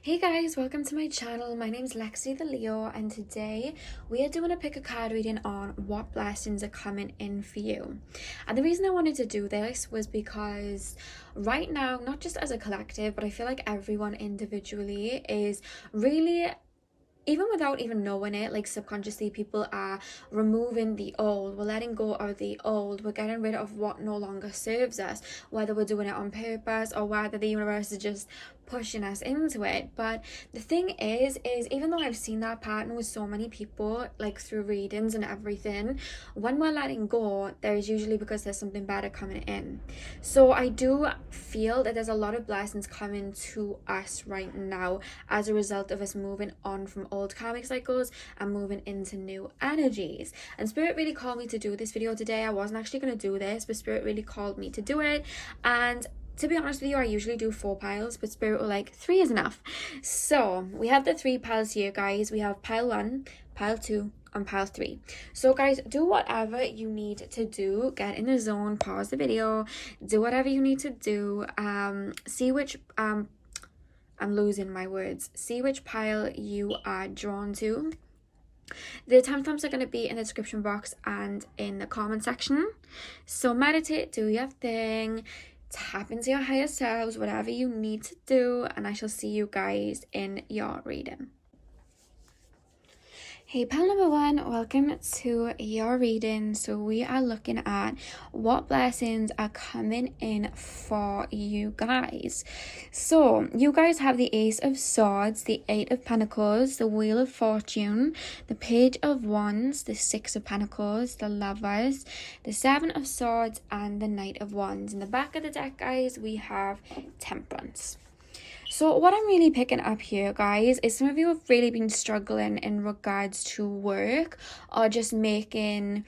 Hey guys, welcome to my channel. My name's Lexi The Leo, and today we are doing a pick a card reading on what blessings are coming in for you. And the reason I wanted to do this was because right now, not just as a collective, but I feel like everyone individually is really, even without even knowing it, like subconsciously people are removing the old, we're letting go of the old, we're getting rid of what no longer serves us, whether we're doing it on purpose or whether the universe is just pushing us into it. But the thing is even though I've seen that pattern with so many people, like through readings and everything, when we're letting go, there's usually because there's something better coming in. So I do feel that there's a lot of blessings coming to us right now as a result of us moving on from old karmic cycles and moving into new energies. And Spirit really called me to do this video today. I wasn't actually going to do this, but Spirit really called me to do it. And to be honest with you, I usually do 4 piles, but Spirit were like 3 is enough. So we have the 3 piles here, guys. We have pile 1, pile 2, and pile 3. So guys, do whatever you need to do. Get in the zone, pause the video, do whatever you need to do. See which I'm losing my words. See which pile you are drawn to. The timestamps are going to be in the description box and in the comment section. So meditate, do your thing, tap into your higher selves, whatever you need to do, and I shall see you guys in your reading. Hey pal number 1, welcome to your reading. So we are looking at what blessings are coming in for you guys. So you guys have the Ace of Swords, the 8 of Pentacles, the Wheel of Fortune, the Page of Wands, the 6 of Pentacles, the Lovers, the 7 of Swords, and the Knight of Wands. In the back of the deck, guys, we have Temperance. So what I'm really picking up here, guys, is some of you have really been struggling in regards to work or just making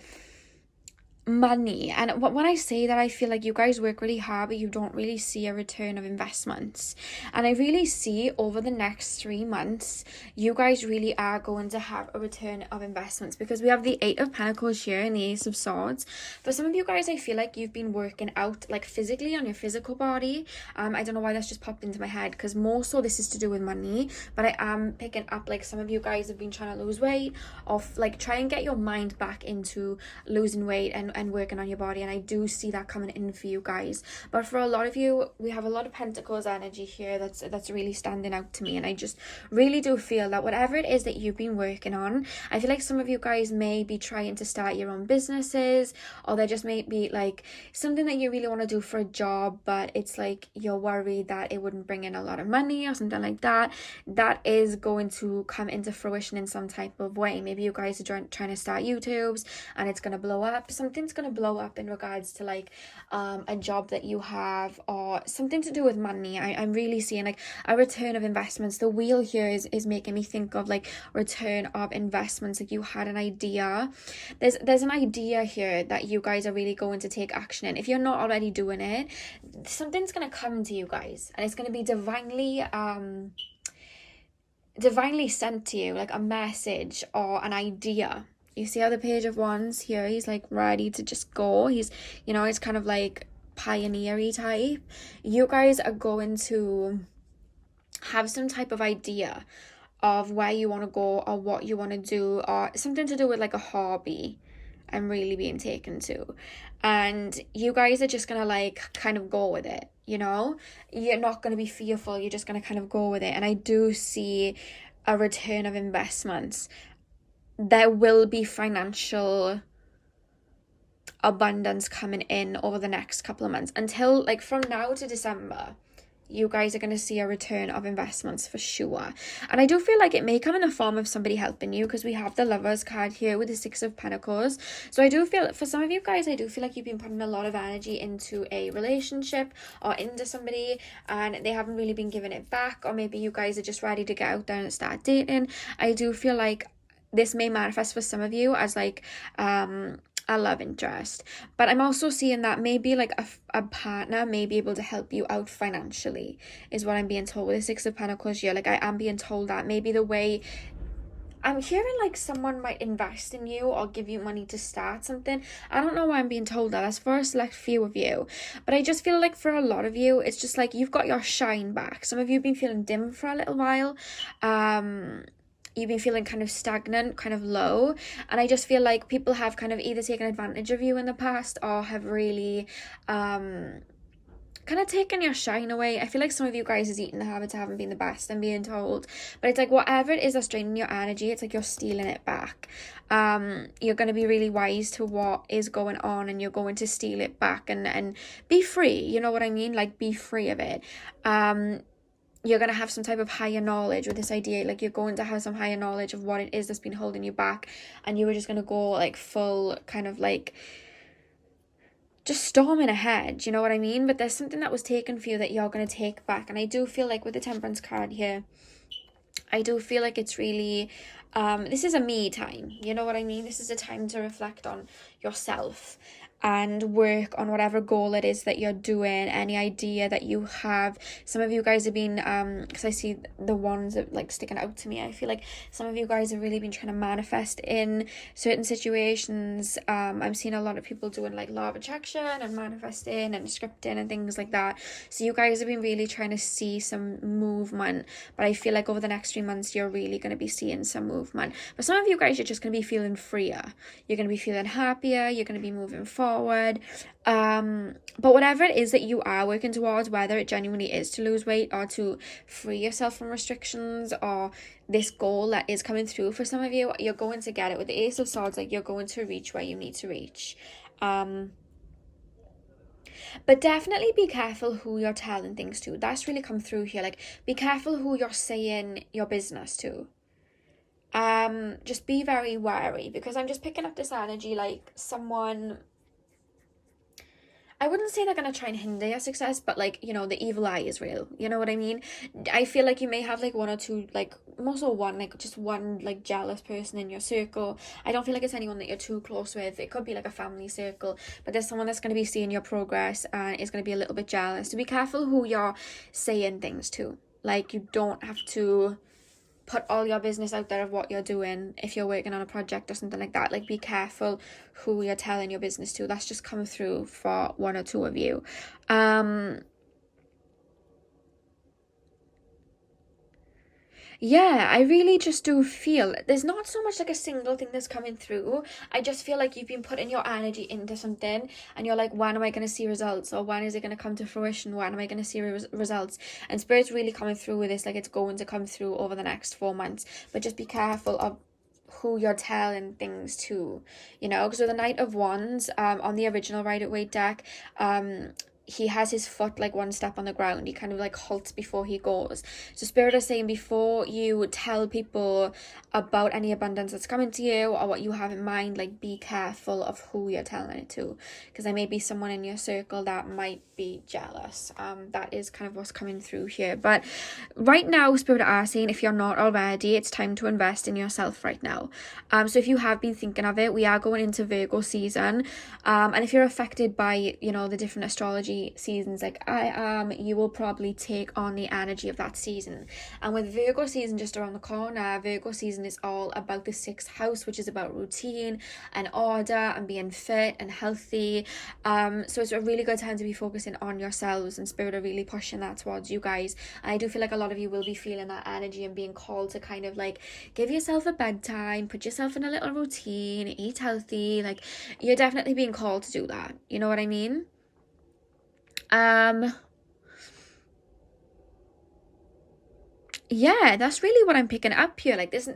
money. And when I say that, I feel like you guys work really hard, but you don't really see a return of investments. And I really see over the next 3 months, you guys really are going to have a return of investments, because we have the 8 of Pentacles here and the Ace of Swords. For some of you guys, I feel like you've been working out like physically on your physical body. I don't know why that's just popped into my head, because more so this is to do with money, but I am picking up like some of you guys have been trying to lose weight, or like try and get your mind back into losing weight and working on your body. And I do see that coming in for you guys. But for a lot of you, we have a lot of Pentacles energy here that's really standing out to me. And I just really do feel that whatever it is that you've been working on, I feel like some of you guys may be trying to start your own businesses, or there just may be like something that you really want to do for a job, but it's like you're worried that it wouldn't bring in a lot of money or something like that. That is going to come into fruition in some type of way. Maybe you guys are trying to start YouTubes and it's going to blow up. Something's going to blow up in regards to like a job that you have, or something to do with money. I'm really seeing like a return of investments. The wheel here is making me think of like return of investments. Like you had an idea, there's an idea here that you guys are really going to take action in. If you're not already doing it, something's going to come to you guys, and it's going to be divinely sent to you, like a message or an idea. You see how the Page of Wands here, he's like ready to just go. He's, you know, it's kind of like pioneer-y type. You guys are going to have some type of idea of where you want to go or what you want to do, or something to do with like a hobby I'm really being taken to. And you guys are just gonna like kind of go with it, you know? You're not gonna be fearful, you're just gonna kind of go with it. And I do see a return of investments. There will be financial abundance coming in over the next couple of months. Until like from now to December, you guys are going to see a return of investments for sure. And I do feel like it may come in the form of somebody helping you, because we have the Lovers card here with the 6 of Pentacles. So I do feel, for some of you guys, I do feel like you've been putting a lot of energy into a relationship or into somebody, and they haven't really been giving it back. Or maybe you guys are just ready to get out there and start dating. I do feel like this may manifest for some of you as like a love interest, but I'm also seeing that maybe like a partner may be able to help you out financially, is what I'm being told with the 6 of Pentacles here. Like I am being told that maybe the way I'm hearing like someone might invest in you or give you money to start something. I don't know why I'm being told that. That's for a select few of you. But I just feel like for a lot of you, it's just like you've got your shine back. Some of you have been feeling dim for a little while. You've been feeling kind of stagnant, kind of low. And I just feel like people have kind of either taken advantage of you in the past or have really kind of taken your shine away. I feel like some of you guys' eating habits haven't been the best, I'm being told. But it's like whatever it is that's draining your energy, it's like you're stealing it back. You're going to be really wise to what is going on, and you're going to steal it back and be free. You know what I mean? Like, be free of it. You're going to have some type of higher knowledge with this idea. Like, you're going to have some higher knowledge of what it is that's been holding you back, and you were just going to go like full kind of like just storming ahead, you know what I mean? But there's something that was taken for you that you're going to take back. And I do feel like with the Temperance card here, I do feel like it's really, this is a me time, you know what I mean? This is a time to reflect on yourself and work on whatever goal it is that you're doing, any idea that you have. Some of you guys have been, because I see the ones that like sticking out to me, I feel like some of you guys have really been trying to manifest in certain situations. I'm seeing a lot of people doing like law of attraction and manifesting and scripting and things like that. So you guys have been really trying to see some movement, but I feel like over the next 3 months you're really going to be seeing some movement. But some of you guys, you're just going to be feeling freer, you're going to be feeling happier, you're going to be moving forward. But whatever it is that you are working towards, whether it genuinely is to lose weight or to free yourself from restrictions or this goal that is coming through for some of you, you're going to get it. With the Ace of Swords, like, you're going to reach where you need to reach. But definitely be careful who you're telling things to. That's really come through here. Like, be careful who you're saying your business to. Just be very wary, because I'm just picking up this energy like someone, I wouldn't say they're going to try and hinder your success, but like, you know, the evil eye is real. You know what I mean? I feel like you may have like one or two, like most of one, like just one like jealous person in your circle. I don't feel like it's anyone that you're too close with. It could be like a family circle, but there's someone that's going to be seeing your progress and is going to be a little bit jealous. So be careful who you're saying things to. Like, you don't have to put all your business out there of what you're doing if you're working on a project or something like that. Like, be careful who you're telling your business to. That's just come through for one or two of you. Yeah, I really just do feel there's not so much like a single thing that's coming through. I just feel like you've been putting your energy into something and you're like, when am I going to see results? Or when is it going to come to fruition? When am I going to see results? And Spirit's really coming through with this, like it's going to come through over the next 4 months. But just be careful of who you're telling things to, you know, because with the Knight of Wands, on the original Rider-Waite deck, he has his foot like one step on the ground. He kind of like halts before he goes. So Spirit is saying, before you tell people about any abundance that's coming to you or what you have in mind, like, be careful of who you're telling it to, because there may be someone in your circle that might be jealous. That is kind of what's coming through here. But right now, Spirit are saying, if you're not already, it's time to invest in yourself right now. So if you have been thinking of it, we are going into Virgo season. And if you're affected by, you know, the different astrology seasons like I am, you will probably take on the energy of that season. And with Virgo season just around the corner, Virgo season is all about the 6th house, which is about routine and order and being fit and healthy. So it's a really good time to be focusing on yourselves, and Spirit are really pushing that towards you guys. And I do feel like a lot of you will be feeling that energy and being called to kind of like give yourself a bedtime, put yourself in a little routine, eat healthy. Like, you're definitely being called to do that. You know what I mean? Yeah, that's really what I'm picking up here. Like, this,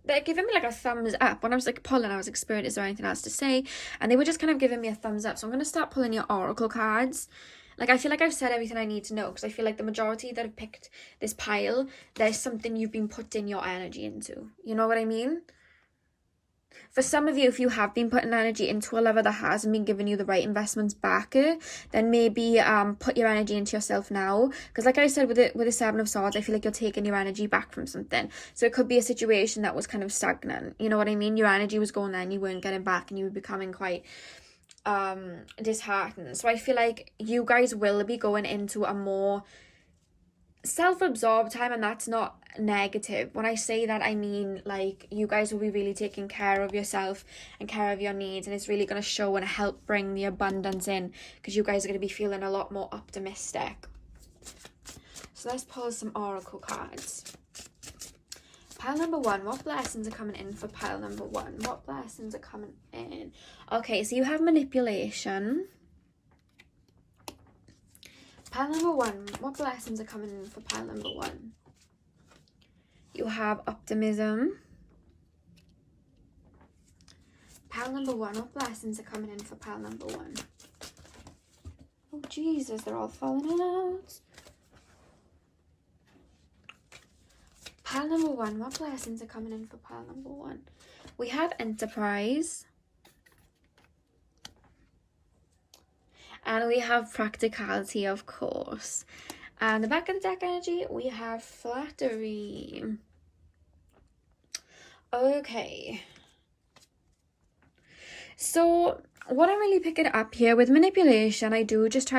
they're giving me like a thumbs up. When I was like pulling, I was like, Spirit, is there anything else to say? And they were just kind of giving me a thumbs up. So I'm going to start pulling your oracle cards. Like, I feel like I've said everything I need to know, because I feel like the majority that have picked this pile, there's something you've been putting your energy into. You know what I mean? For some of you, if you have been putting energy into a lover that hasn't been giving you the right investments back, then maybe put your energy into yourself now. Because like I said, with the 7 of Swords, I feel like you're taking your energy back from something. So it could be a situation that was kind of stagnant. You know what I mean? Your energy was going there and you weren't getting back, and you were becoming quite disheartened. So I feel like you guys will be going into a more self-absorbed time, and that's not negative. When I say that, I mean like you guys will be really taking care of yourself and care of your needs, and it's really going to show and help bring the abundance in, because you guys are going to be feeling a lot more optimistic. So let's pull some oracle cards. Pile number one, what blessings are coming in for pile number one? What blessings are coming in? Okay, so you have manipulation. Pile number one, what blessings are coming in for pile number one? You have optimism. Pile number one, what blessings are coming in for pile number one? Oh, Jesus, they're all falling out. Pile number one, what blessings are coming in for pile number one? We have enterprise. And we have practicality, of course. And the back of the deck energy, we have flattery. Okay. So what I'm really picking up here with manipulation, I do just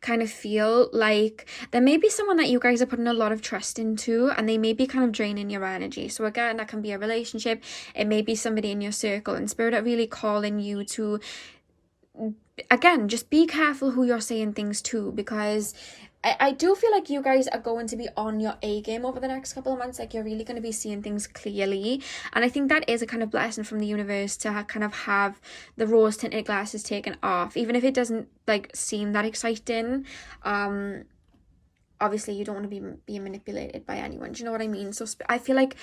kind of feel like there may be someone that you guys are putting a lot of trust into, and they may be kind of draining your energy. So again, that can be a relationship. It may be somebody in your circle, and spirit are really calling you to, again, just be careful who you're saying things to, because I do feel like you guys are going to be on your A game over the next couple of months. Like, you're really going to be seeing things clearly. And I think that is a kind of blessing from the universe to kind of have the rose tinted glasses taken off, even if it doesn't like seem that exciting. Obviously you don't want to be being manipulated by anyone. Do you know what I mean? So I feel like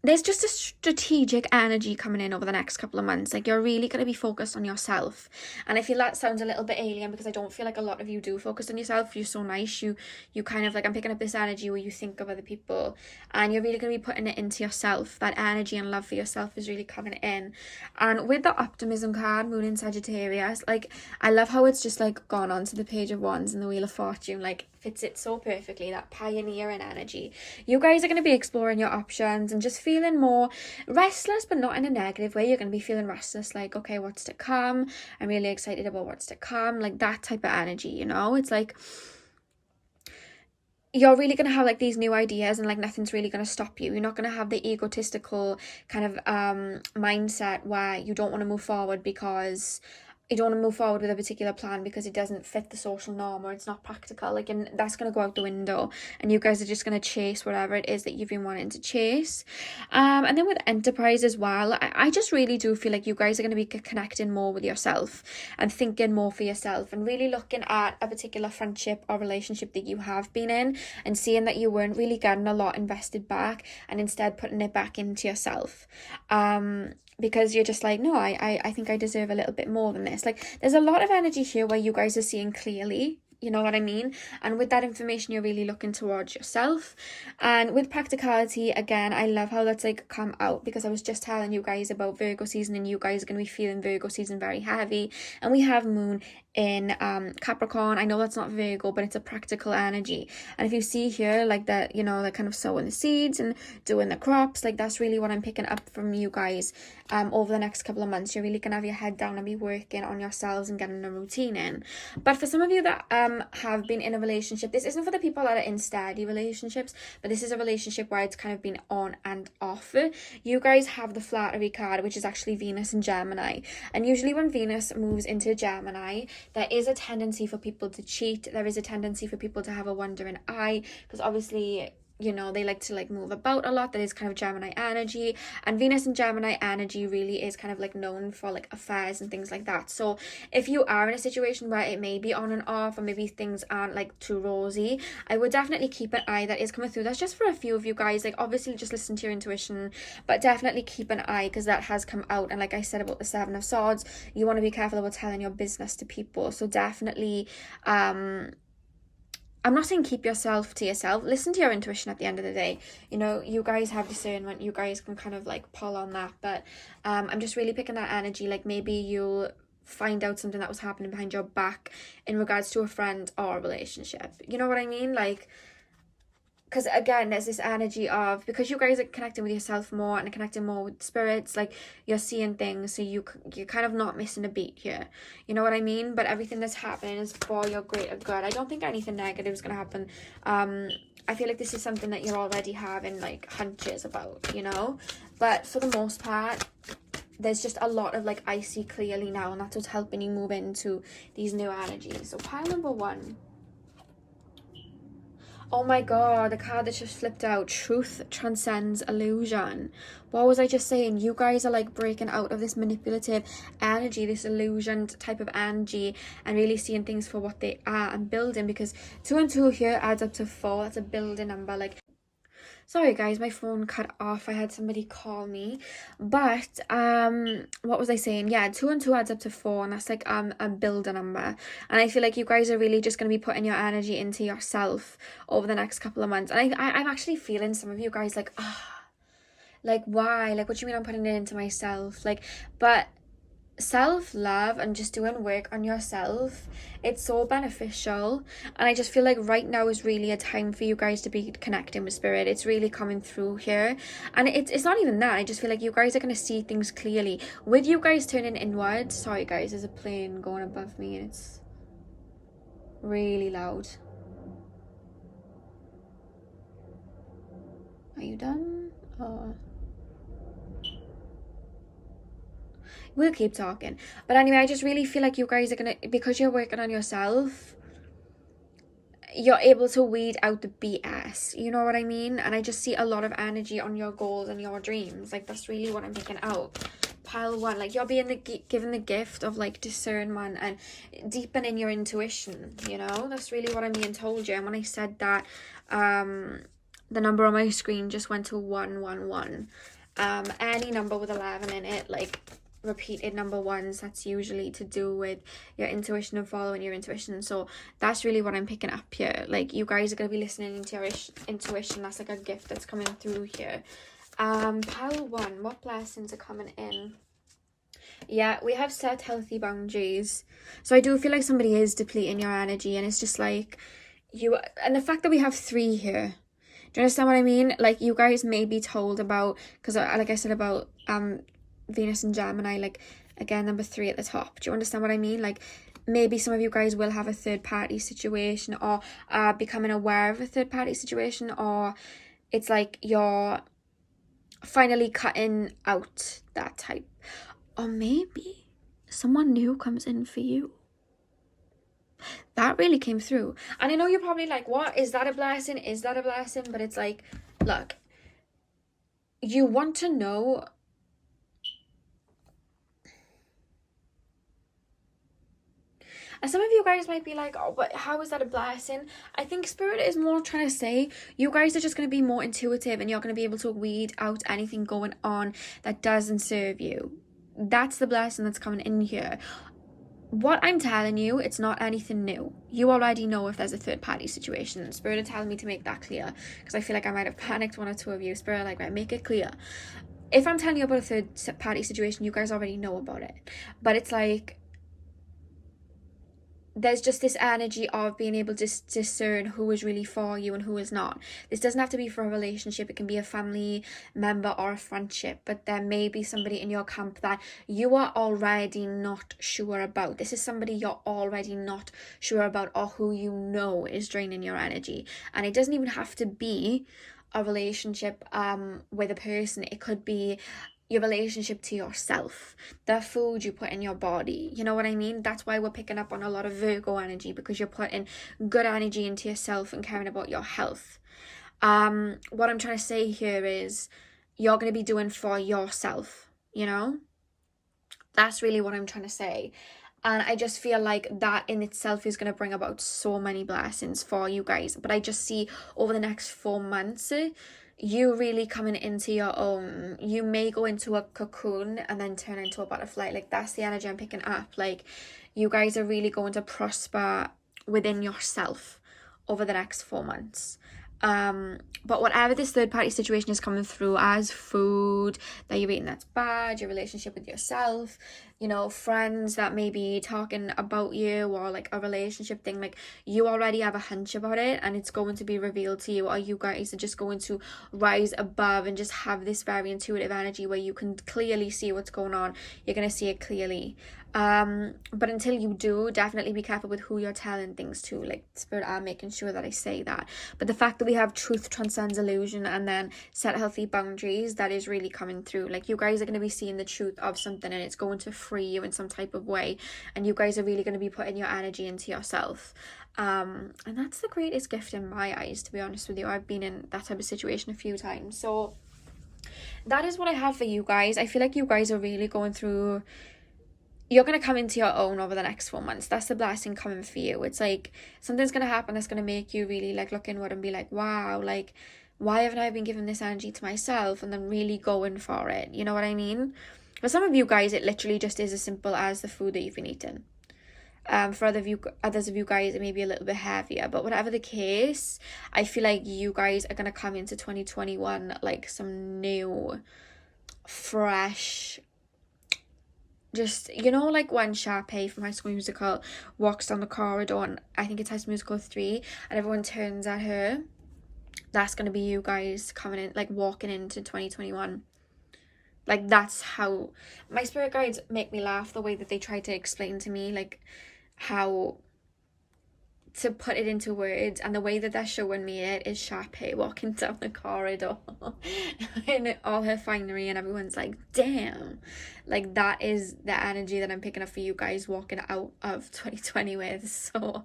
there's just a strategic energy coming in over the next couple of months. Like, you're really going to be focused on yourself. And I feel that sounds a little bit alien, because I don't feel like a lot of you do focus on yourself. You're so nice. You kind of like, I'm picking up this energy where you think of other people, and you're really going to be putting it into yourself. That energy and love for yourself is really coming in. And with the optimism card, moon in Sagittarius, like, I love how it's just like gone onto the page of wands and the wheel of fortune. Like, fits it so perfectly, that pioneering energy. You guys are going to be exploring your options and just feeling more restless, but not in a negative way. You're going to be feeling restless, like, okay, what's to come? I'm really excited about what's to come. Like, that type of energy, you know? It's like you're really going to have like these new ideas, and like nothing's really going to stop you. You're not going to have the egotistical kind of mindset where you don't want to move forward because you don't want to move forward with a particular plan because it doesn't fit the social norm or it's not practical. Like, and that's going to go out the window, and you guys are just going to chase whatever it is that you've been wanting to chase. And then with enterprise as well, I just really do feel like you guys are going to be connecting more with yourself and thinking more for yourself, and really looking at a particular friendship or relationship that you have been in and seeing that you weren't really getting a lot invested back, and instead putting it back into yourself. Because you're just like, no, I think I deserve a little bit more than this. Like, there's a lot of energy here where you guys are seeing clearly, you know what I mean? And with that information, you're really looking towards yourself. And with practicality, again, I love how that's like come out, because I was just telling you guys about Virgo season, and you guys are going to be feeling Virgo season very heavy. And we have moon in Capricorn. I know that's not Virgo, but it's a practical energy. And if you see here, like that, you know, they're kind of sowing the seeds and doing the crops, like that's really what I'm picking up from you guys over the next couple of months. You're really gonna have your head down and be working on yourselves and getting a routine in. But for some of you that have been in a relationship, this isn't for the people that are in steady relationships, but this is a relationship where it's kind of been on and off. You guys have the flattery card, which is actually Venus in Gemini. And usually when Venus moves into Gemini, there is a tendency for people to cheat. There is a tendency for people to have a wandering eye, because obviously, you know, they like to like move about a lot. That is kind of Gemini energy, and Venus and Gemini energy really is kind of like known for like affairs and things like that. So if you are in a situation where it may be on and off, or maybe things aren't like too rosy, I would definitely keep an eye. That is coming through. That's just for a few of you guys. Like, obviously just listen to your intuition, but definitely keep an eye, because that has come out. And like I said about the Seven of Swords, you want to be careful about telling your business to people. So definitely I'm not saying keep yourself to yourself. Listen to your intuition at the end of the day. You know, you guys have discernment. You guys can kind of like pull on that. But I'm just really picking that energy. Like, maybe you'll find out something that was happening behind your back in regards to a friend or a relationship. You know what I mean? Like, because again, there's this energy of, because you guys are connecting with yourself more and connecting more with spirits, like you're seeing things, so you're kind of not missing a beat here, you know what I mean? But everything that's happening is for your greater good. I don't think anything negative is going to happen. I feel like this is something that you're already having like hunches about, you know, but for the most part there's just a lot of like, I see clearly now, and that's what's helping you move into these new energies. So pile number 1. Oh my god, the card that just flipped out. Truth transcends illusion. What was I just saying? You guys are like breaking out of this manipulative energy, this illusion type of energy, and really seeing things for what they are and building, because 2 and 2 here adds up to 4. That's a building number. Like, sorry guys, my phone cut off. I had somebody call me. But what was I saying? Yeah, 2 and 2 adds up to 4, and that's like a builder number. And I feel like you guys are really just going to be putting your energy into yourself over the next couple of months. And I'm actually feeling some of you guys like, like why? Like, what do you mean I'm putting it into myself? Like, but self-love and just doing work on yourself, it's so beneficial. And I just feel like right now is really a time for you guys to be connecting with spirit. It's really coming through here, and it's not even that. I just feel like you guys are going to see things clearly with you guys turning inward. Sorry guys, there's a plane going above me and it's really loud. Are you done? We'll keep talking. But anyway, I just really feel like you guys are gonna, because you're working on yourself, you're able to weed out the BS, you know what I mean? And I just see a lot of energy on your goals and your dreams. Like, that's really what I'm picking out. Pile 1, like, you're being given the gift of like discernment and deepening your intuition, you know? That's really what I'm being told you. And when I said that, the number on my screen just went to 111. Any number with 11 in it, like repeated number ones, that's usually to do with your intuition and following your intuition. So that's really what I'm picking up here. Like, you guys are going to be listening into your intuition. That's like a gift that's coming through here. Pile 1, what blessings are coming in? Yeah, we have set healthy boundaries. So I do feel like somebody is depleting your energy, and it's just like you, and the fact that we have 3 here, do you understand what I mean? Like, you guys may be told about, because like I said about Venus and Gemini, like, again, number 3 at the top. Do you understand what I mean? Like, maybe some of you guys will have a third party situation, or becoming aware of a third party situation, or it's like you're finally cutting out that type. Or maybe someone new comes in for you. That really came through. And I know you're probably like, what? Is that a blessing? Is that a blessing? But it's like, look, you want to know. And some of you guys might be like, oh, but how is that a blessing? I think Spirit is more trying to say you guys are just going to be more intuitive, and you're going to be able to weed out anything going on that doesn't serve you. That's the blessing that's coming in here. What I'm telling you, it's not anything new. You already know if there's a third party situation. Spirit are telling me to make that clear, because I feel like I might have panicked 1 or 2 of you. Spirit, like, right, make it clear. If I'm telling you about a third party situation, you guys already know about it. But it's like, there's just this energy of being able to discern who is really for you and who is not. This doesn't have to be for a relationship. It can be a family member or a friendship. But there may be somebody in your camp that you are already not sure about. This is somebody you're already not sure about, or who you know is draining your energy. And it doesn't even have to be a relationship with a person. It could be your relationship to yourself, the food you put in your body, you know what I mean? That's why we're picking up on a lot of Virgo energy, because you're putting good energy into yourself and caring about your health. What I'm trying to say here is you're going to be doing for yourself, you know? That's really what I'm trying to say. And I just feel like that in itself is going to bring about so many blessings for you guys. But I just see over the next 4 months, you really coming into your own. You may go into a cocoon and then turn into a butterfly. Like, that's the energy I'm picking up. Like, you guys are really going to prosper within yourself over the next 4 months. But whatever this third party situation is coming through as food that you're eating that's bad, your relationship with yourself, you know, friends that may be talking about you, or like a relationship thing, like you already have a hunch about it and it's going to be revealed to you, or you guys are just going to rise above and just have this very intuitive energy where you can clearly see what's going on. You're going to see it clearly. But until you do, definitely be careful with who you're telling things to. Like, Spirit, I'm making sure that I say that. But the fact that we have truth transcends illusion, and then set healthy boundaries, that is really coming through. Like, you guys are going to be seeing the truth of something, and it's going to free you in some type of way, and you guys are really going to be putting your energy into yourself. And that's the greatest gift in my eyes, to be honest with you. I've been in that type of situation a few times. So that is what I have for you guys. I feel like you guys are really going through, you're going to come into your own over the next 4 months. That's the blessing coming for you. It's like something's going to happen that's going to make you really like look inward and be like, wow, like, why haven't I been giving this energy to myself? And then really going for it. You know what I mean? For some of you guys, it literally just is as simple as the food that you've been eating. For others of you guys, it may be a little bit heavier. But whatever the case, I feel like you guys are going to come into 2021 like some new, fresh, just, you know, like when Sharpay from High School Musical walks down the corridor, and I think it's High School Musical 3, and everyone turns at her. That's going to be you guys coming in, like walking into 2021. Like, that's how my spirit guides make me laugh, the way that they try to explain to me, like, how to put it into words, and the way that they're showing me it is Sharpay walking down the corridor in all her finery, and everyone's like, damn. Like, that is the energy that I'm picking up for you guys walking out of 2020 with. So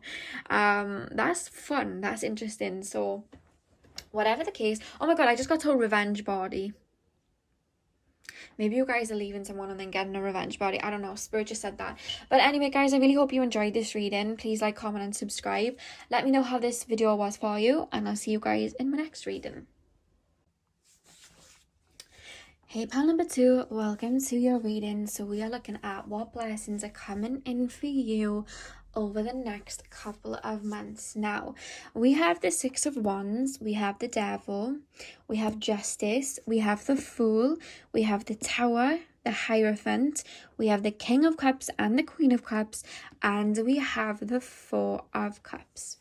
that's fun, that's interesting. So whatever the case, oh my god, I just got told revenge body. Maybe you guys are leaving someone and then getting a revenge body. I don't know. Spirit just said that. But anyway, guys, I really hope you enjoyed this reading. Please like, comment, and subscribe. Let me know how this video was for you, and I'll see you guys in my next reading. Hey, pal number 2, welcome to your reading. So we are looking at what blessings are coming in for you over the next couple of months. Now, we have the 6 of Wands, we have the Devil, we have Justice, we have the Fool, we have the Tower, the Hierophant, we have the King of Cups and the Queen of Cups, and we have the 4 of Cups.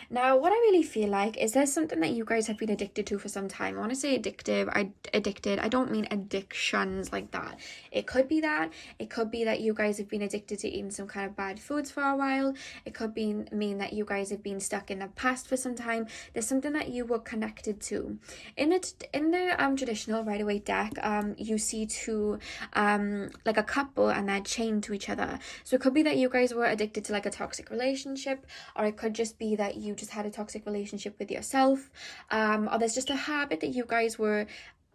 Now, what I really feel like is there's something that you guys have been addicted to for some time. I want to say addicted. I don't mean addictions like that. It could be that. It could be that you guys have been addicted to eating some kind of bad foods for a while. It could mean that you guys have been stuck in the past for some time. There's something that you were connected to. In the traditional Rider-Waite deck, you see two like a couple, and they're chained to each other. So it could be that you guys were addicted to like a toxic relationship, or it could just be that you just had a toxic relationship with yourself, or there's just a habit that you guys were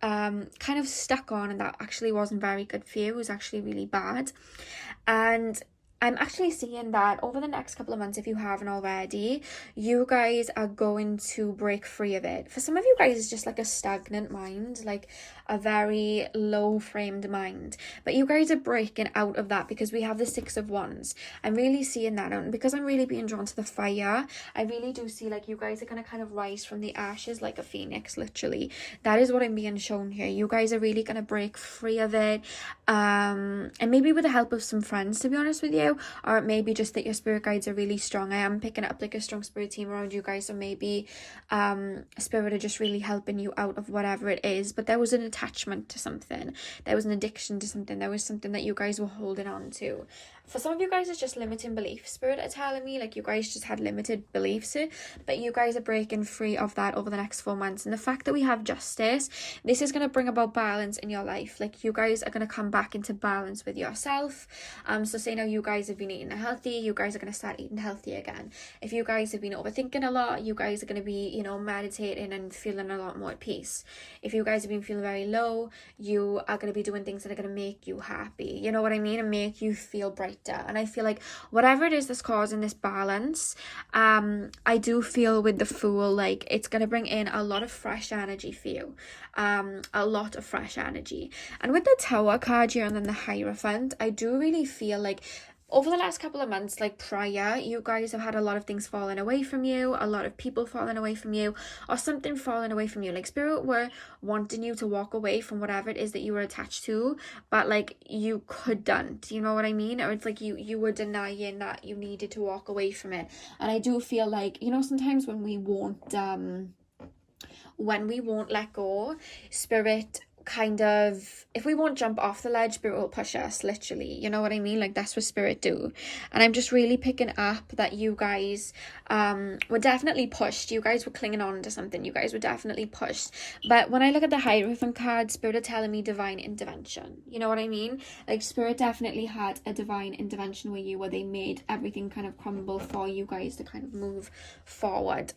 kind of stuck on, and that actually wasn't very good for you. It was actually really bad. And I'm actually seeing that over the next couple of months, if you haven't already, you guys are going to break free of it. For some of you guys, it's just like a stagnant mind, like a very low framed mind. But you guys are breaking out of that, because we have the 6 of Wands. I'm really seeing that. And because I'm really being drawn to the fire, I really do see like you guys are going to kind of rise from the ashes like a phoenix, literally. That is what I'm being shown here. You guys are really going to break free of it. And maybe with the help of some friends, to be honest with you. Or it may be just that your spirit guides are really strong. I am picking up like a strong spirit team around you guys, so maybe spirit are just really helping you out of whatever it is. But there was an attachment to something, there was an addiction to something, there was something that you guys were holding on to. For some of you guys, it's just limiting beliefs. Spirit are telling me like you guys just had limited beliefs, but you guys are breaking free of that over the next 4 months. And the fact that we have Justice, this is going to bring about balance in your life. Like you guys are going to come back into balance with yourself. So say now you guys have been eating healthy, you guys are going to start eating healthy again. If you guys have been overthinking a lot, you guys are going to be, you know, meditating and feeling a lot more at peace. If you guys have been feeling very low, you are going to be doing things that are going to make you happy, you know what I mean, and make you feel brighter. And I feel like whatever it is that's causing this balance, I do feel with the Fool, like it's going to bring in a lot of fresh energy for you, a lot of fresh energy. And with the Tower card here and then the Hierophant, I do really feel like over the last couple of months, like prior, you guys have had a lot of things falling away from you, a lot of people falling away from you, or something falling away from you. Like spirit were wanting you to walk away from whatever it is that you were attached to, but like you couldn't, you know what I mean? Or it's like you were denying that you needed to walk away from it. And I do feel like, you know, sometimes when we won't let go, spirit kind of, if we won't jump off the ledge, spirit will push us, literally, you know what I mean? Like that's what spirit do. And I'm just really picking up that you guys were definitely pushed. You guys were clinging on to something. You guys were definitely pushed. But when I look at the Hierophant card, spirit are telling me divine intervention, you know what I mean? Like spirit definitely had a divine intervention with you, where they made everything kind of crumble for you guys to kind of move forward.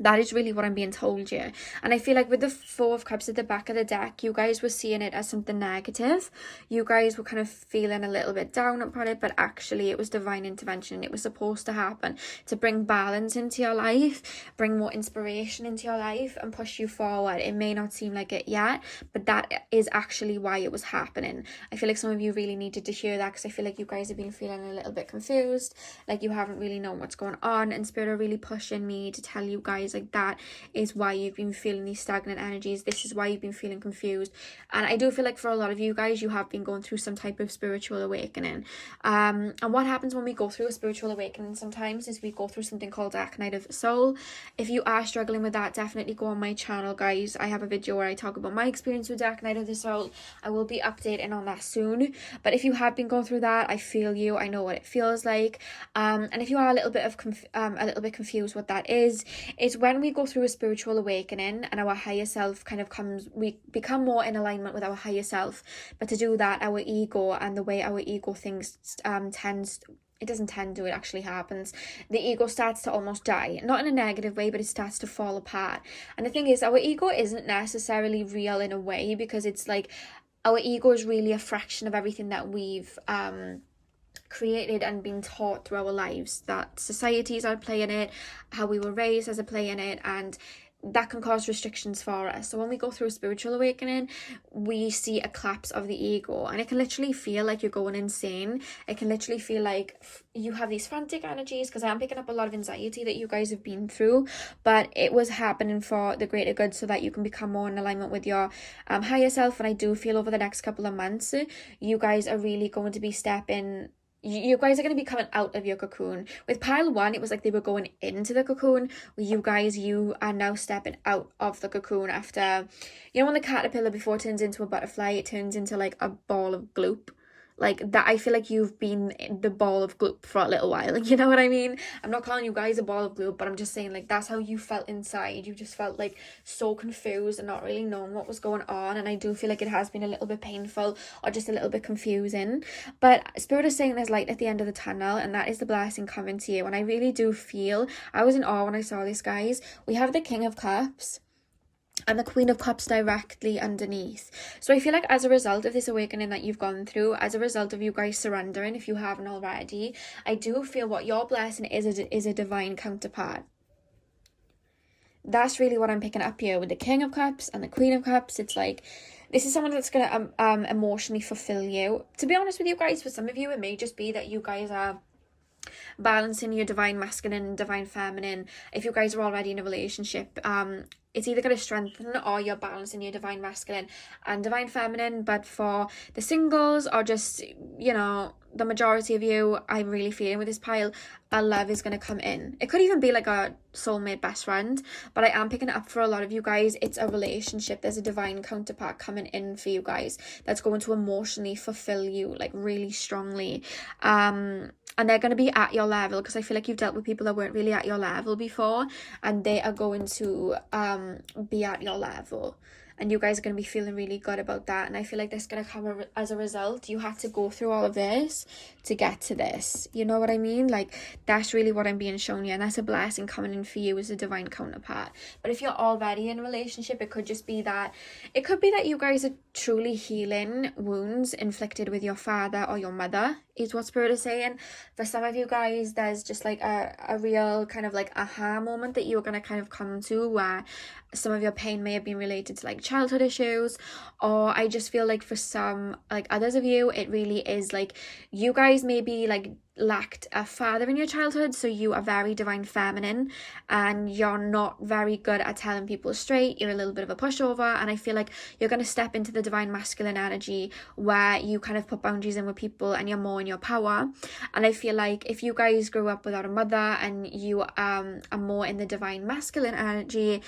That is really what I'm being told here. And I feel like with the Four of Cups at the back of the deck, you guys were seeing it as something negative. You guys were kind of feeling a little bit down about it, but actually it was divine intervention. It was supposed to happen to bring balance into your life, bring more inspiration into your life, and push you forward. It may not seem like it yet, but that is actually why it was happening. I feel like some of you really needed to hear that, because I feel like you guys have been feeling a little bit confused, like you haven't really known what's going on, and spirit are really pushing me to tell you guys, like, that is why you've been feeling these stagnant energies. This is why you've been feeling confused. And I do feel like for a lot of you guys, you have been going through some type of spiritual awakening. And what happens when we go through a spiritual awakening sometimes is we go through something called Dark Night of the Soul. If you are struggling with that, definitely go on my channel, guys. I have a video where I talk about my experience with Dark Night of the Soul. I will be updating on that soon. But if you have been going through that, I feel you. I know what it feels like. And if you are a little bit confused what that is, it's when we go through a spiritual awakening and our higher self kind of comes, we become more in alignment with our higher self. But to do that, our ego and the way our ego thinks it doesn't tend to, it actually happens. The ego starts to almost die. Not in a negative way, but it starts to fall apart. And the thing is, our ego isn't necessarily real in a way, because it's like our ego is really a fraction of everything that we've created and been taught through our lives, that societies are playing it, how we were raised as a play in it, and that can cause restrictions for us. So when we go through a spiritual awakening, we see a collapse of the ego, and it can literally feel like you're going insane. It can literally feel like you have these frantic energies, because I am picking up a lot of anxiety that you guys have been through, but it was happening for the greater good, so that you can become more in alignment with your higher self. And I do feel over the next couple of months, you guys are really going to be you guys are going to be coming out of your cocoon. With pile one, it was like they were going into the cocoon. With you guys, you are now stepping out of the cocoon after, you know, when the caterpillar, before it turns into a butterfly, it turns into like a ball of gloop. Like that, I feel like you've been the ball of gloop for a little while. Like, you know what I mean? I'm not calling you guys a ball of gloop, but I'm just saying, like, that's how you felt inside. You just felt like so confused and not really knowing what was going on. And I do feel like it has been a little bit painful or just a little bit confusing. But Spirit is saying there's light at the end of the tunnel, and that is the blessing coming to you. And I really do feel, I was in awe when I saw this, guys. We have the King of Cups and the Queen of Cups directly underneath. So I feel like as a result of this awakening that you've gone through, as a result of you guys surrendering, if you haven't already, I do feel what your blessing is a divine counterpart. That's really what I'm picking up here with the King of Cups and the Queen of Cups. It's like, this is someone that's going to emotionally fulfill you. To be honest with you guys, for some of you, it may just be that you guys are balancing your divine masculine and divine feminine. If you guys are already in a relationship, it's either going to strengthen, or you're balancing your divine masculine and divine feminine. But for the singles, or just, you know, the majority of you, I'm really feeling with this pile, a love is going to come in. It could even be like a soulmate best friend, but I am picking it up for a lot of you guys, it's a relationship. There's a divine counterpart coming in for you guys that's going to emotionally fulfill you, like really strongly. And they're going to be at your level, because I feel like you've dealt with people that weren't really at your level before, and they are going to be at your level. And you guys are going to be feeling really good about that. And I feel like this is going to come as a result. You had to go through all of this to get to this. You know what I mean? Like, that's really what I'm being shown here. And that's a blessing coming in for you as a divine counterpart. But if you're already in a relationship, it could just be that, it could be that you guys are truly healing wounds inflicted with your father or your mother, is what Spirit is saying. For some of you guys, there's just like a real kind of like aha moment that you're going to kind of come to, where some of your pain may have been related to like childhood issues, or I just feel like for some, like others of you, it really is like you guys maybe like lacked a father in your childhood, so you are very divine feminine and you're not very good at telling people straight. You're a little bit of a pushover, and I feel like you're going to step into the divine masculine energy where you kind of put boundaries in with people and you're more in your power. And I feel like if you guys grew up without a mother and you are more in the divine masculine energy,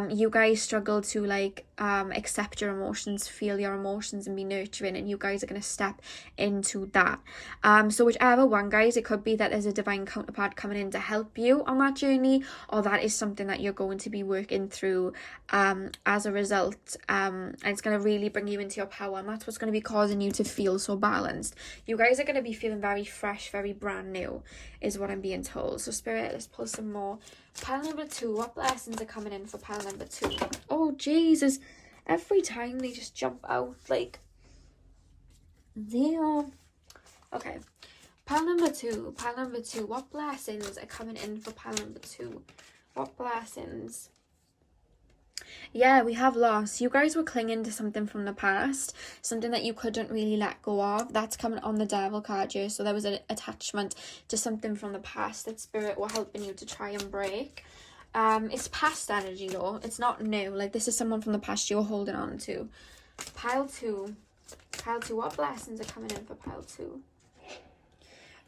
you guys struggle to like accept your emotions, feel your emotions, and be nurturing, and you guys are going to step into that. So whichever one, guys, it could be that there's a divine counterpart coming in to help you on that journey, or that is something that you're going to be working through as a result, and it's going to really bring you into your power, and that's what's going to be causing you to feel so balanced. You guys are going to be feeling very fresh, very brand new, is what I'm being told. So Spirit, let's pull some more. Pile number 2, what blessings are coming in for pile number 2? Oh Jesus, every time they just jump out like they are. Okay, pile number 2, what blessings are coming in for pile number 2? What blessings? Yeah, we have loss. You guys were clinging to something from the past, something that you couldn't really let go of. That's coming on the Devil card here. So there was an attachment to something from the past that Spirit were helping you to try and break. It's past energy though. It's not new. Like this is someone from the past you're holding on to. Pile 2, what blessings are coming in for pile 2?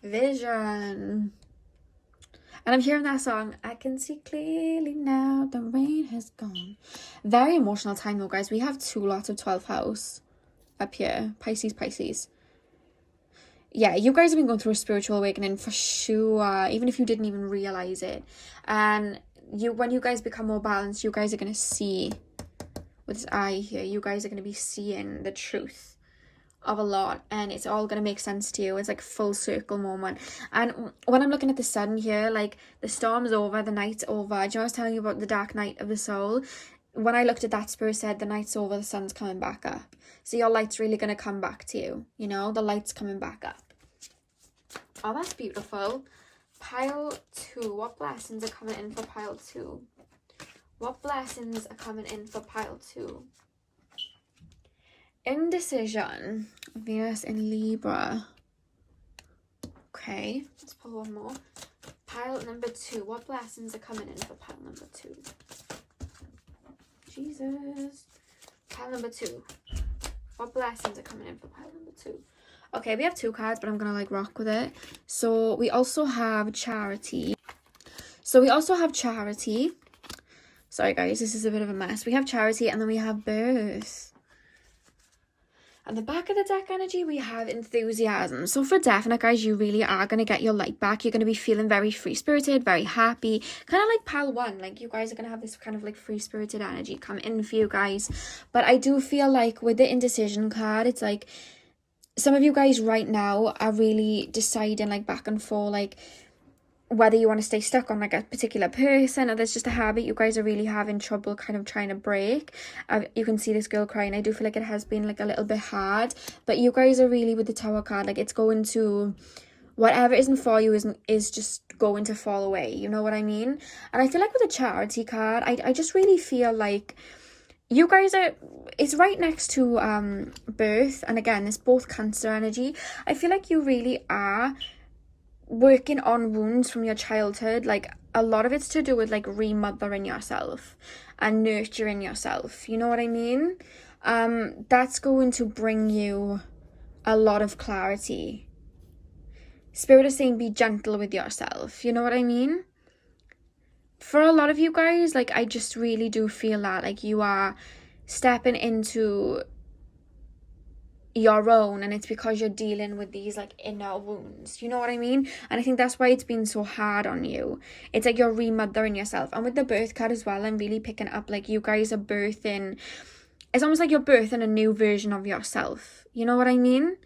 Vision. And I'm hearing that song, I can see clearly now, the rain has gone. Very emotional time though, guys. We have 2 lots of 12th house up here. Pisces. Yeah, you guys have been going through a spiritual awakening for sure, even if you didn't even realize it. And when you guys become more balanced, you guys are going to see, with this eye here, you guys are going to be seeing the truth of a lot, and it's all gonna make sense to you. It's like full circle moment. And when I'm looking at the sun here, like the storm's over, the night's over. Do you know I was telling you about the dark night of the soul? When I looked at that, Spirit said the night's over, the sun's coming back up. So your light's really gonna come back to you, you know, the light's coming back up. Oh, that's beautiful. Pile 2, what blessings are coming in for pile 2? What blessings are coming in for pile 2? Indecision. Venus in Libra. Okay, let's pull one more. Pile number 2. What blessings are coming in for pile number 2? Jesus. Pile number 2. What blessings are coming in for pile number 2? Okay, we have 2 cards, but I'm gonna like rock with it. So we also have charity. Sorry guys, this is a bit of a mess. We have charity, and then we have birth. And the back of the deck energy, we have enthusiasm. So for definite, guys, you really are going to get your light back. You're going to be feeling very free-spirited, very happy. Kind of like pile 1. Like, you guys are going to have this kind of like free-spirited energy come in for you guys. But I do feel like with the indecision card, it's like some of you guys right now are really deciding like back and forth, like whether you want to stay stuck on like a particular person, or there's just a habit you guys are really having trouble kind of trying to break. You can see this girl crying. I do feel like it has been like a little bit hard, but you guys are really, with the Tower card, like it's going to, whatever isn't for you is just going to fall away, you know what I mean? And I feel like with the charity card, I just really feel like you guys are, it's right next to birth, and again, it's both Cancer energy. I feel like you really are working on wounds from your childhood. Like a lot of it's to do with like remothering yourself and nurturing yourself, you know what I mean? That's going to bring you a lot of clarity. Spirit is saying be gentle with yourself, you know what I mean? For a lot of you guys, like I just really do feel that like you are stepping into your own, and it's because you're dealing with these like inner wounds, you know what I mean? And I think that's why it's been so hard on you. It's like you're remothering yourself. And with the birth card as well, I'm really picking up like you guys are birthing, it's almost like you're birthing a new version of yourself, you know what I mean?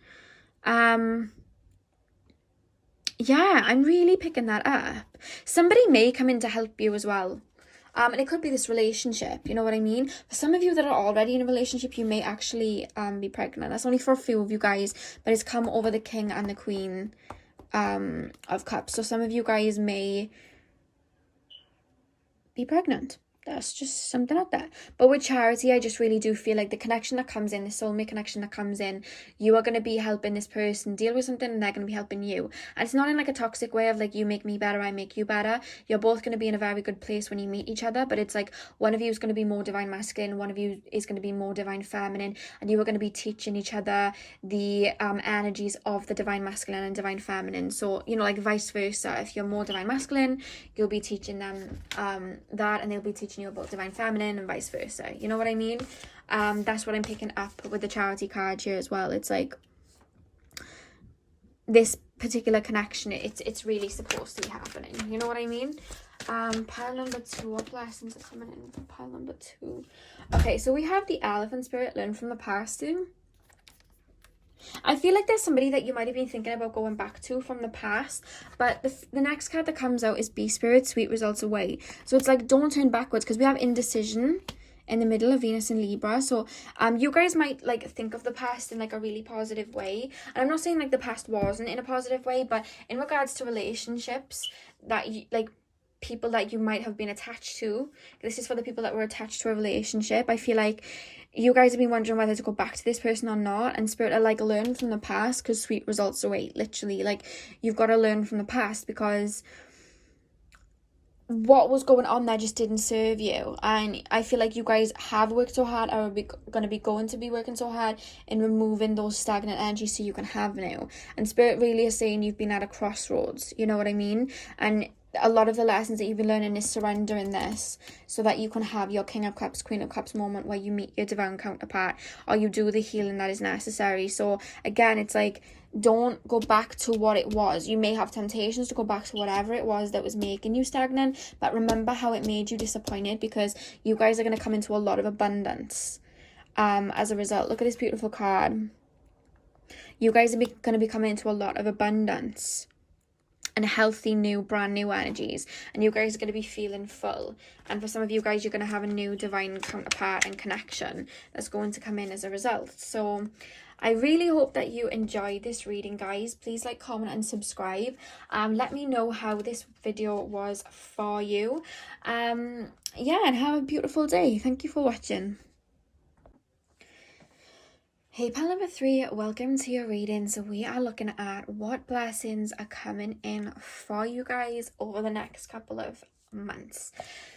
Yeah, I'm really picking that up. Somebody may come in to help you as well. And it could be this relationship, you know what I mean? For some of you that are already in a relationship, you may actually be pregnant. That's only for a few of you guys, but it's come over the King and the Queen of Cups. So some of you guys may be pregnant. That's just something out there. But with charity, I just really do feel like the connection that comes in, the soulmate connection that comes in, you are going to be helping this person deal with something and they're going to be helping you. And it's not in like a toxic way of like you make me better, I make you better. You're both going to be in a very good place when you meet each other, but it's like one of you is going to be more divine masculine, one of you is going to be more divine feminine, and you are going to be teaching each other the energies of the divine masculine and divine feminine. So, you know, like vice versa. If you're more divine masculine, you'll be teaching them that, and they'll be teaching you about divine feminine and vice versa. You know what I mean? That's what I'm picking up with the charity card here as well. It's like this particular connection, it's really supposed to be happening. You know what I mean? Pile number 2, what blessings are coming in from pile number 2? Okay, so we have the elephant spirit, learn from the past too. I feel like there's somebody that you might have been thinking about going back to from the past, but the next card that comes out is Beast Spirit, sweet results away. So it's like, don't turn backwards, because we have indecision in the middle of Venus and Libra. So you guys might like think of the past in like a really positive way, and I'm not saying like the past wasn't in a positive way, but in regards to relationships that you like, people that you might have been attached to, this is for the people that were attached to a relationship. I feel like you guys have been wondering whether to go back to this person or not, and Spirit are like, learn from the past, because sweet results await. Literally, like, you've got to learn from the past, because what was going on there just didn't serve you. And I feel like you guys have worked so hard, or are going to be working so hard in removing those stagnant energies so you can have new. And Spirit really is saying you've been at a crossroads, you know what I mean? And a lot of the lessons that you've been learning is surrendering this so that you can have your King of Cups, Queen of Cups moment where you meet your divine counterpart, or you do the healing that is necessary. So again, it's like, don't go back to what it was. You may have temptations to go back to whatever it was that was making you stagnant, but remember how it made you disappointed, because you guys are going to come into a lot of abundance as a result. Look at this beautiful card. You guys are going to be coming into a lot of abundance and healthy, new, brand new energies, and you guys are going to be feeling full. And for some of you guys, you're going to have a new divine counterpart and connection that's going to come in as a result. So I really hope that you enjoyed this reading, guys. Please like, comment and subscribe. Let me know how this video was for you. Yeah, and have a beautiful day. Thank you for watching. Hey, pal number 3, welcome to your reading. So we are looking at what blessings are coming in for you guys over the next couple of months.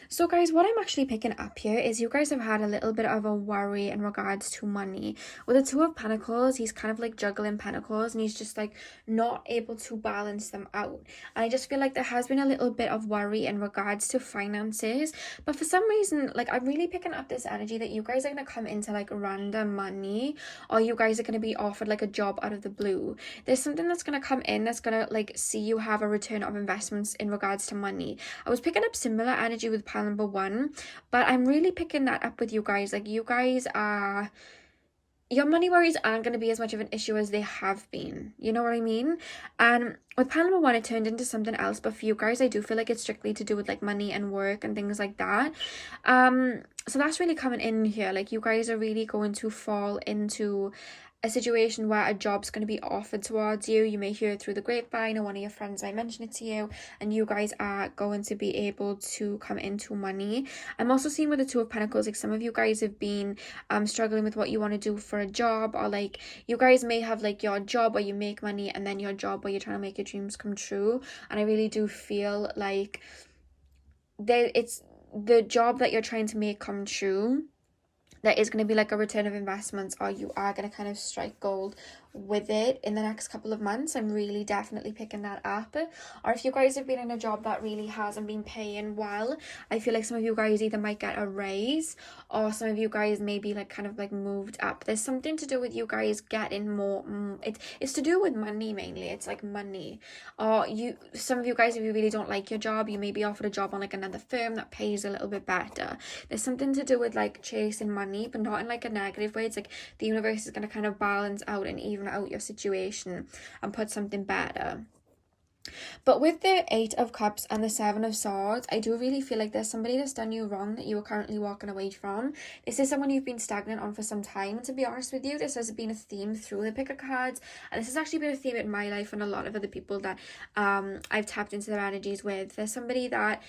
So guys, what I'm actually picking up here is you guys have had a little bit of a worry in regards to money. With the 2 of Pentacles, he's kind of like juggling pentacles, and he's just like not able to balance them out. And I just feel like there has been a little bit of worry in regards to finances, but for some reason, like, I'm really picking up this energy that you guys are going to come into like random money, or you guys are going to be offered like a job out of the blue. There's something that's going to come in that's going to like see you have a return of investments in regards to money. I was picking up similar energy with pile number 1, but I'm really picking that up with you guys. Like, you guys are, your money worries aren't going to be as much of an issue as they have been. You know what I mean? And with pile number 1, it turned into something else, but for you guys, I do feel like it's strictly to do with like money and work and things like that. So that's really coming in here. Like, you guys are really going to fall into a situation where a job's going to be offered towards you. You may hear it through the grapevine, or one of your friends might mention it to you, and you guys are going to be able to come into money. I'm also seeing with the 2 of Pentacles, like, some of you guys have been struggling with what you want to do for a job, or like you guys may have like your job where you make money, and then your job where you're trying to make your dreams come true. And I really do feel like it's the job that you're trying to make come true, there is going to be like a return of investments, or you are going to kind of strike gold with it in the next couple of months. I'm really definitely picking that up. Or if you guys have been in a job that really hasn't been paying well, I feel like some of you guys either might get a raise, or some of you guys may be like kind of like moved up. There's something to do with you guys getting more, it's to do with money mainly. It's like money. Or some of you guys, if you really don't like your job, you may be offered a job on like another firm that pays a little bit better. There's something to do with like chasing money, but not in like a negative way. It's like the universe is going to kind of balance out and even out your situation and put something better. But with the Eight of Cups and the Seven of Swords, I do really feel like there's somebody that's done you wrong that you are currently walking away from. This is someone you've been stagnant on for some time. And to be honest with you, this has been a theme through the pick of cards. And this has actually been a theme in my life and a lot of other people that I've tapped into their energies with. There's somebody that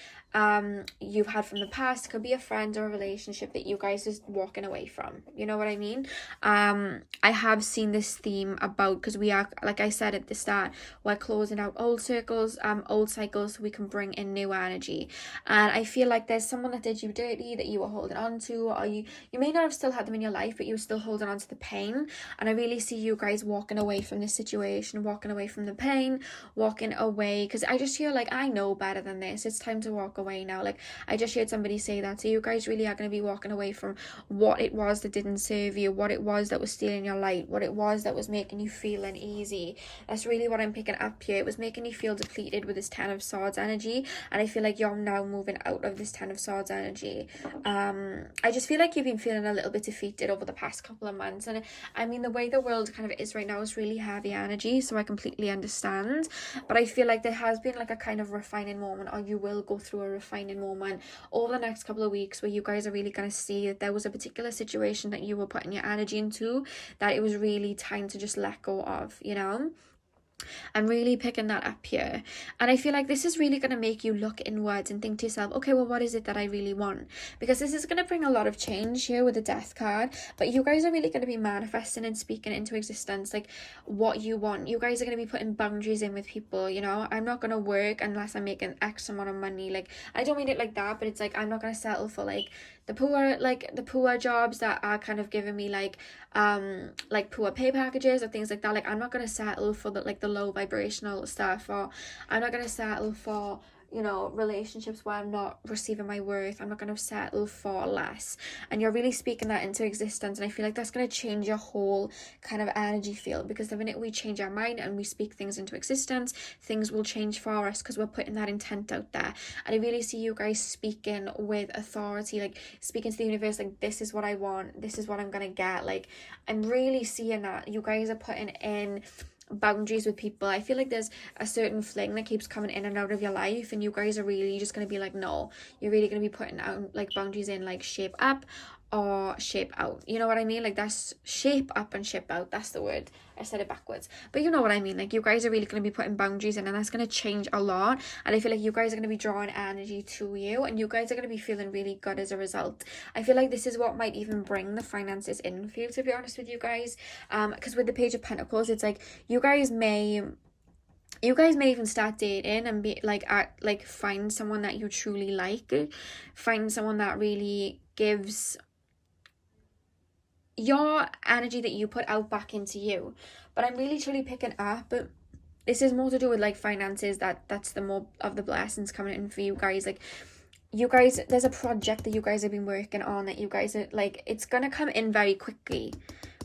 you've had from the past, could be a friend or a relationship that you guys is walking away from. You know what I mean? I have seen this theme about, because we are, like I said at the start, we're closing out old circles, old cycles, so we can bring in new energy. And I feel like there's someone that did you dirty that you were holding on to, or you may not have still had them in your life, but you were still holding on to the pain. And I really see you guys walking away from this situation, walking away from the pain, walking away, because I just feel like I know better than this. It's time to walk away now. Like, I just heard somebody say that. So you guys really are going to be walking away from what it was that didn't serve you, what it was that was stealing your light, what it was that was making you feel uneasy. That's really what I'm picking up here. It was making you feel depleted with this Ten of Swords energy, and I feel like you're now moving out of this Ten of Swords energy. I just feel like you've been feeling a little bit defeated over the past couple of months, and I mean, the way the world kind of is right now is really heavy energy, so I completely understand. But I feel like there has been like a kind of refining moment, or you will go through a refining moment over the next couple of weeks, where you guys are really going to see that there was a particular situation that you were putting your energy into that it was really time to just let go of, you know? I'm really picking that up here. And I feel like this is really going to make you look inwards and think to yourself, okay, well, what is it that I really want? Because this is going to bring a lot of change here with the Death card. But you guys are really going to be manifesting and speaking into existence, like, what you want. You guys are going to be putting boundaries in with people, you know? I'm not going to work unless I'm making X amount of money. Like, I don't mean it like that, but it's like, I'm not going to settle for, like, the poor jobs that are kind of giving me like poor pay packages or things like that. Like, I'm not going to settle for the low vibrational stuff, or I'm not going to settle for, you know, relationships where I'm not receiving my worth. I'm not going to settle for less. And you're really speaking that into existence, and I feel like that's going to change your whole kind of energy field, because the minute we change our mind and we speak things into existence, things will change for us, because we're putting that intent out there. And I really see you guys speaking with authority, like speaking to the universe, like, this is what I want, this is what I'm going to get. Like, I'm really seeing that you guys are putting in boundaries with people. I feel like there's a certain fling that keeps coming in and out of your life, and you guys are really just going to be like, no, you're really going to be putting out like boundaries in, like, shape up or shape out. You know what I mean? Like, that's shape up and shape out. That's the word. I said it backwards. But you know what I mean? Like, you guys are really going to be putting boundaries in, and that's going to change a lot. And I feel like you guys are going to be drawing energy to you, and you guys are going to be feeling really good as a result. I feel like this is what might even bring the finances in for you, to be honest with you guys. Because with the Page of Pentacles, it's like you guys may even start dating and be like find someone that you truly like, find someone that really gives your energy that you put out back into you. But I'm really truly picking up, this is more to do with like finances, that's the more of the blessings coming in for you guys. Like, you guys, there's a project that you guys have been working on that you guys are like, it's gonna come in very quickly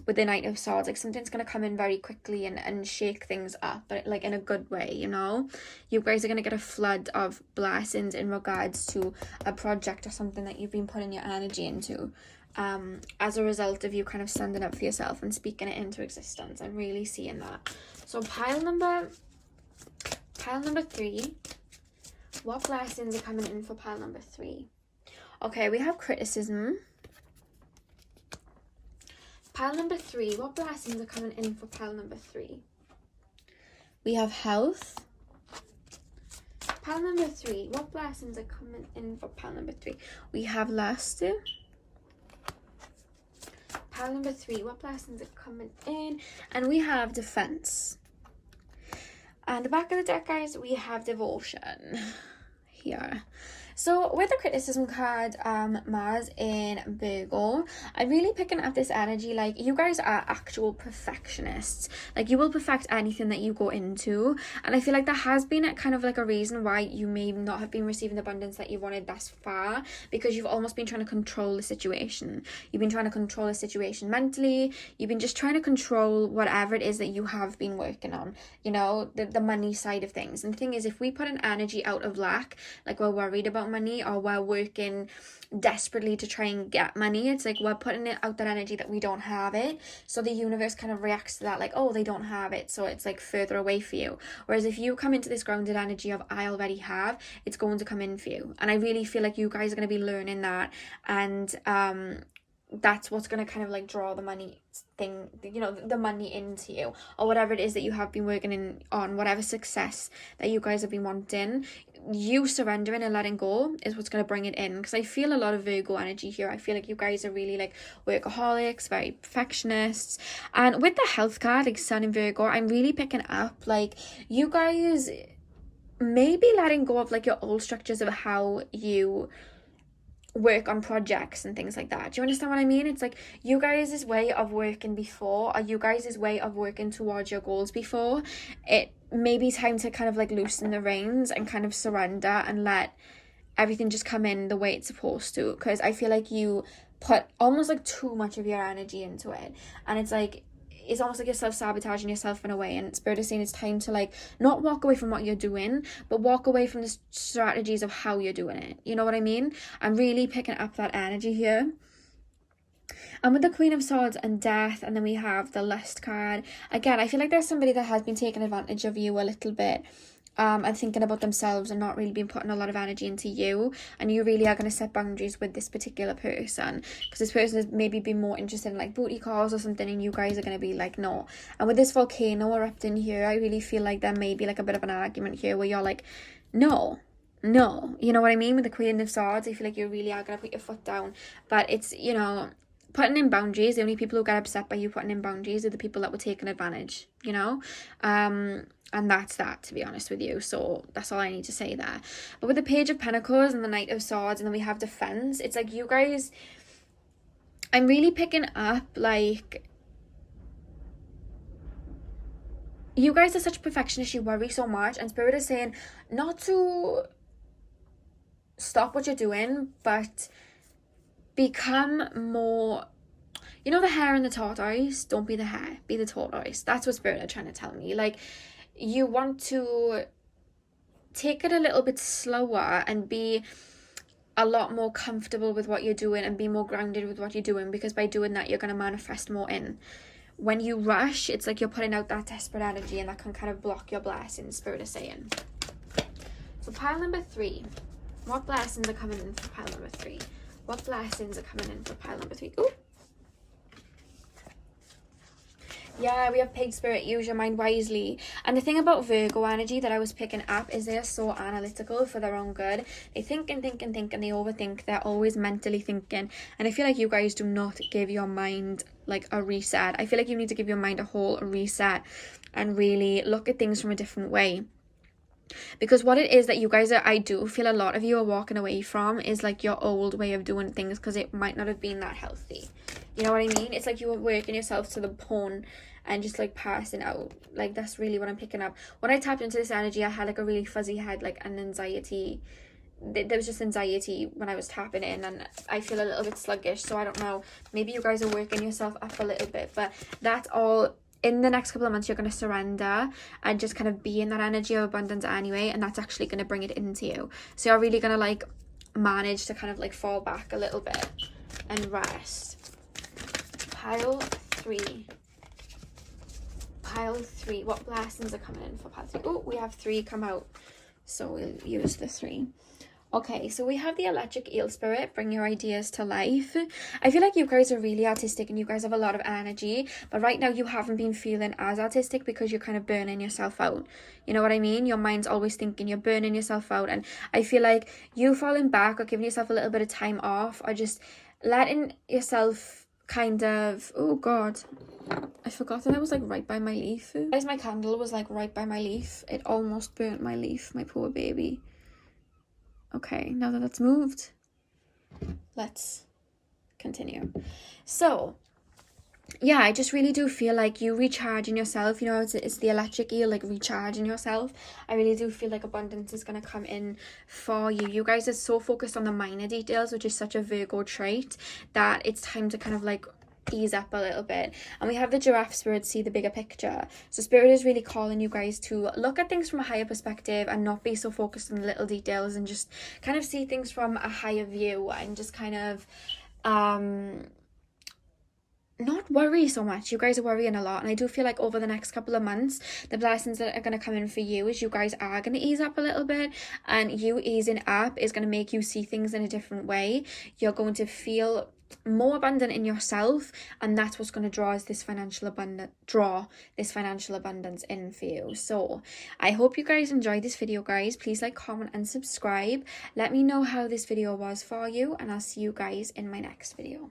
with the Knight of Swords. Like, something's gonna come in very quickly and shake things up, but like in a good way, you know? You guys are gonna get a flood of blessings in regards to a project or something that you've been putting your energy into, as a result of you kind of standing up for yourself and speaking it into existence. I'm really seeing that. So pile number 3, what blessings are coming in for pile number 3? Okay, we have criticism. Pile number 3, what blessings are coming in for pile number 3? We have health. Pile number 3, what blessings are coming in for pile number 3? We have lust. Pile number 3, what blessings are coming in? And we have defense. And the back of the deck, guys, we have devotion here. So with the criticism card, Mars in Virgo, I'm really picking up this energy, like, you guys are actual perfectionists. Like, you will perfect anything that you go into, and I feel like there has been a kind of like a reason why you may not have been receiving the abundance that you wanted thus far, because you've almost been trying to control the situation. You've been trying to control the situation mentally. You've been just trying to control whatever it is that you have been working on, you know, the money side of things. And the thing is, if we put an energy out of lack, like we're worried about about money, or we're working desperately to try and get money. It's like we're putting it out that energy that we don't have it, so the universe kind of reacts to that like, oh, they don't have it, so it's like further away for you. Whereas if you come into this grounded energy of I already have, it's going to come in for you. And I really feel like you guys are going to be learning that, and that's what's going to kind of like draw the money thing, you know, the money into you, or whatever it is that you have been working on, whatever success that you guys have been wanting. You surrendering and letting go is what's going to bring it in, because I feel a lot of Virgo energy here. I feel like you guys are really like workaholics, very perfectionists. And with the health card, like Sun in Virgo, I'm really picking up like you guys maybe letting go of like your old structures of how you work on projects and things like that. Do you understand what I mean? It's like you guys' way of working before, or you guys' way of working towards your goals before, it may be time to kind of like loosen the reins and kind of surrender and let everything just come in the way it's supposed to. Because I feel like you put almost like too much of your energy into it, and it's like it's almost like you're self-sabotaging yourself in a way. And Spirit is saying it's time to like not walk away from what you're doing, but walk away from the strategies of how you're doing it. You know what I mean? I'm really picking up that energy here. And with the Queen of Swords and Death, and then we have the Lust card. Again, I feel like there's somebody that has been taking advantage of you a little bit. And thinking about themselves and not really been putting a lot of energy into you, and you really are going to set boundaries with this particular person, because this person has maybe been more interested in like booty calls or something, and you guys are going to be like no. And with this volcano erupting here, I really feel like there may be like a bit of an argument here where you're like no, you know what I mean? With the Queen of Swords, I feel like you really are going to put your foot down, but it's, you know, putting in boundaries. The only people who get upset by you putting in boundaries are the people that were taking advantage, you know. And that's that, to be honest with you. So that's all I need to say there. But with the Page of Pentacles and the Knight of Swords, and then we have Defense, it's like you guys, I'm really picking up like you guys are such perfectionists, you worry so much, and Spirit is saying not to stop what you're doing, but become more, you know, the hare and the tortoise. Don't be the hare, be the tortoise. That's what Spirit are trying to tell me. Like, you want to take it a little bit slower and be a lot more comfortable with what you're doing and be more grounded with what you're doing, because by doing that you're going to manifest more in. When you rush, it's like you're putting out that desperate energy, and that can kind of block your blessings, Spirit is saying. So pile number 3, what blessings are coming in for pile number 3? What blessings are coming in for pile number 3? Ooh. Yeah, we have Pig Spirit, use your mind wisely. And the thing about Virgo energy that I was picking up is they're so analytical for their own good. They think and think and think, and they overthink. They're always mentally thinking. And I feel like you guys do not give your mind like a reset. I feel like you need to give your mind a whole reset and really look at things from a different way. Because what it is that you guys are, I do feel a lot of you are walking away from is like your old way of doing things, because it might not have been that healthy. You know what I mean? It's like you were working yourself to the bone and just like passing out. Like, that's really what I'm picking up. When I tapped into this energy, I had like a really fuzzy head, like an anxiety. There was just anxiety when I was tapping in, and I feel a little bit sluggish. So I don't know, maybe you guys are working yourself up a little bit, but that's all. In the next couple of months, you're going to surrender and just kind of be in that energy of abundance anyway, and that's actually going to bring it into you. So you're really going to like manage to kind of like fall back a little bit and rest. Pile 3. Pile 3. What blessings are coming in for pile 3? Oh, we have 3 come out, so we'll use the 3. Okay, so we have the Electric Eel Spirit, bring your ideas to life. I feel like you guys are really artistic and you guys have a lot of energy, but right now you haven't been feeling as artistic because you're kind of burning yourself out. You know what I mean? Your mind's always thinking, you're burning yourself out, and I feel like you falling back or giving yourself a little bit of time off, or just letting yourself kind of, oh god, I forgot that I was like right by my leaf. Guys, my candle was like right by my leaf. It almost burnt my leaf, my poor baby. Okay, now that that's moved, let's continue. So, yeah, I just really do feel like you recharging yourself. You know, it's the electric eel, like recharging yourself. I really do feel like abundance is going to come in for you. You guys are so focused on the minor details, which is such a Virgo trait, that it's time to kind of like ease up a little bit. And we have the giraffe spirit, see the bigger picture. So spirit is really calling you guys to look at things from a higher perspective and not be so focused on the little details, and just kind of see things from a higher view, and just kind of not worry so much. You guys are worrying a lot, and I do feel like over the next couple of months, the blessings that are going to come in for you is you guys are going to ease up a little bit, and you easing up is going to make you see things in a different way. You're going to feel more abundant in yourself, and that's what's going to draw this financial abundance in for you. So I hope you guys enjoyed this video, guys. Please like, comment and subscribe. Let me know how this video was for you, and I'll see you guys in my next video.